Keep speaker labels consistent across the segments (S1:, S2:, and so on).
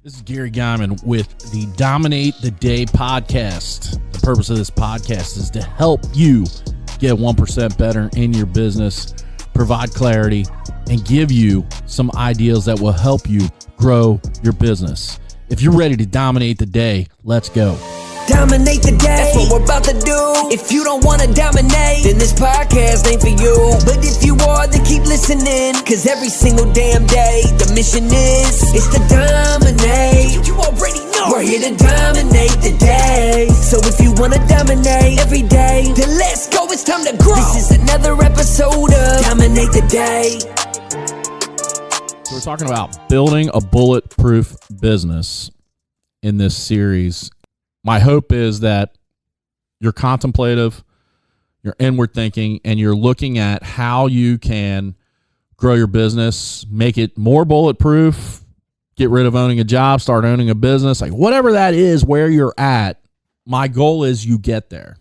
S1: This is Gary Guyman with the Dominate the Day podcast. The purpose of this podcast is to help you get 1% better in your business, provide clarity, and give you some ideas that will help you grow your business. If you're ready to dominate the day, let's go.
S2: Dominate the day, that's what we're about to do. If you don't want to dominate, then this podcast ain't for you. But if you are, then keep listening, cause every single damn day, the mission is to dominate. You already know we're here to dominate the day. So if you want to dominate every day, then let's go, it's time to grow. This is another episode of Dominate the Day.
S1: So we're talking about building a bulletproof business in this series. My hope is that you're contemplative, you're inward thinking, and you're looking at how you can grow your business, make it more bulletproof, get rid of owning a job, start owning a business, like whatever that is, where you're at. My goal is you get there.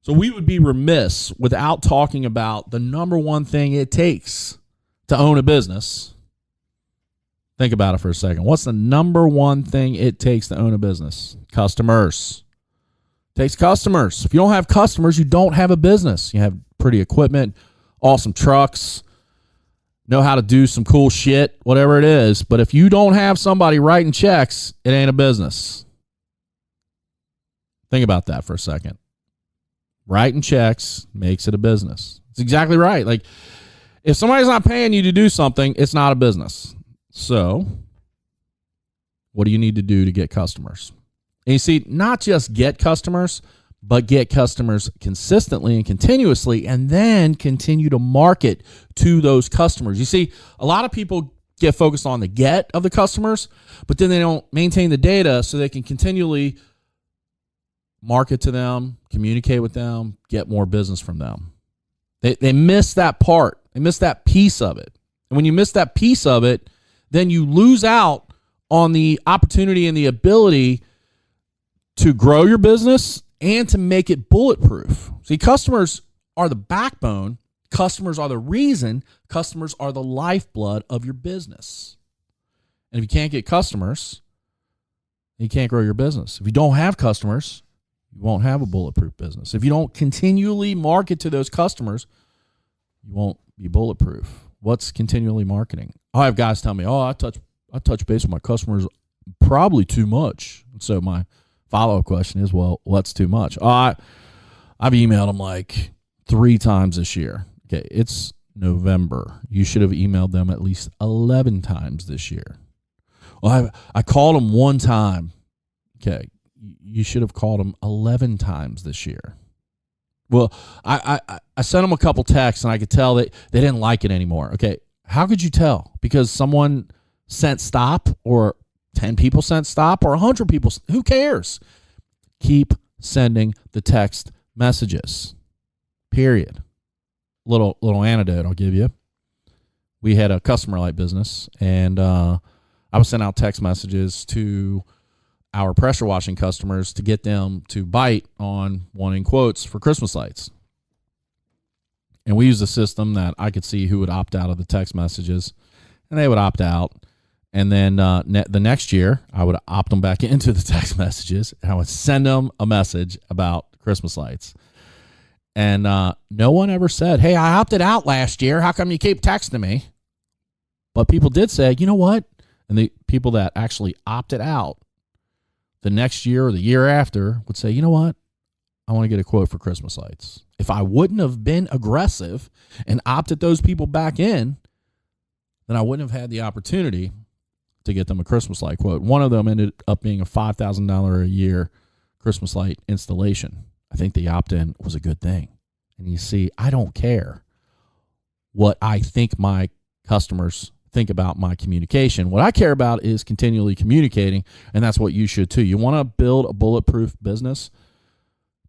S1: So we would be remiss without talking about the number one thing it takes to own a business. Think about it for a second. What's the number one thing it takes to own a business? Customers. It takes customers. If you don't have customers, you don't have a business. You have pretty equipment, awesome trucks, know how to do some cool shit, whatever it is. But if you don't have somebody writing checks, it ain't a business. Think about that for a second. Writing checks makes it a business. It's exactly right. Like, if somebody's not paying you to do something, it's not a business. So, what do you need to do to get customers? And you see, not just get customers, but get customers consistently and continuously, and then continue to market to those customers. You see, a lot of people get focused on the get of the customers, but then they don't maintain the data so they can continually market to them, communicate with them, get more business from them. They miss that part. They miss that piece of it. And when you miss that piece of it, then you lose out on the opportunity and the ability to grow your business and to make it bulletproof. See, customers are the backbone. Customers are the reason. Customers are the lifeblood of your business. And if you can't get customers, you can't grow your business. If you don't have customers, you won't have a bulletproof business. If you don't continually market to those customers, you won't be bulletproof. What's continually marketing? I have guys tell me, I touch base with my customers probably too much. So my follow-up question is, well, what's too much? I've emailed them like 3 times this year. Okay, it's November. You should have emailed them at least 11 times this year. Well, I called them 1 time. Okay, you should have called them 11 times this year. Well, I sent them a couple texts, and I could tell that they didn't like it anymore. Okay, how could you tell? Because someone sent stop, or 10 people sent stop, or 100 people. Who cares? Keep sending the text messages. Period. Little anecdote I'll give you. We had a customer-like business, and I was sending out text messages to our pressure washing customers to get them to bite on wanting quotes for Christmas lights. And we used a system that I could see who would opt out of the text messages, and they would opt out. And then the next year, I would opt them back into the text messages, and I would send them a message about Christmas lights. And no one ever said, hey, I opted out last year. How come you keep texting me? But people did say, you know what? And the people that actually opted out the next year or the year after would say, you know what? I want to get a quote for Christmas lights. If I wouldn't have been aggressive and opted those people back in, then I wouldn't have had the opportunity to get them a Christmas light quote. One of them ended up being a $5,000 a year Christmas light installation. I think the opt-in was a good thing. And you see, I don't care what I think my customers think about my communication. What I care about is continually communicating, and that's what you should too. You want to build a bulletproof business,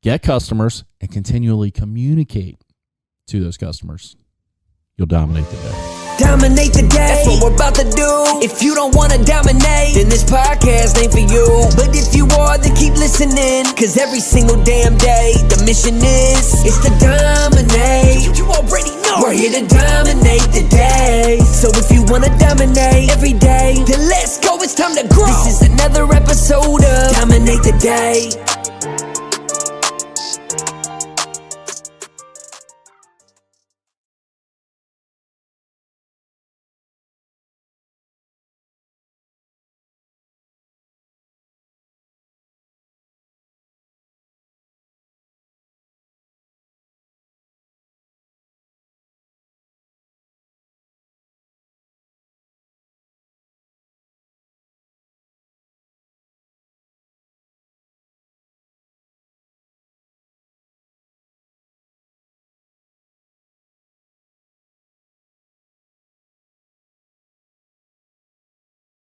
S1: get customers, and continually communicate to those customers. You'll dominate the day.
S2: Dominate the day, that's what we're about to do. If you don't want to dominate, then this podcast ain't for you. But if you are, then keep listening, cause every single damn day, the mission is to dominate. You already know we're here to dominate the day. So if you want to dominate every day, then let's go, it's time to grow. This is another episode of Dominate the Day.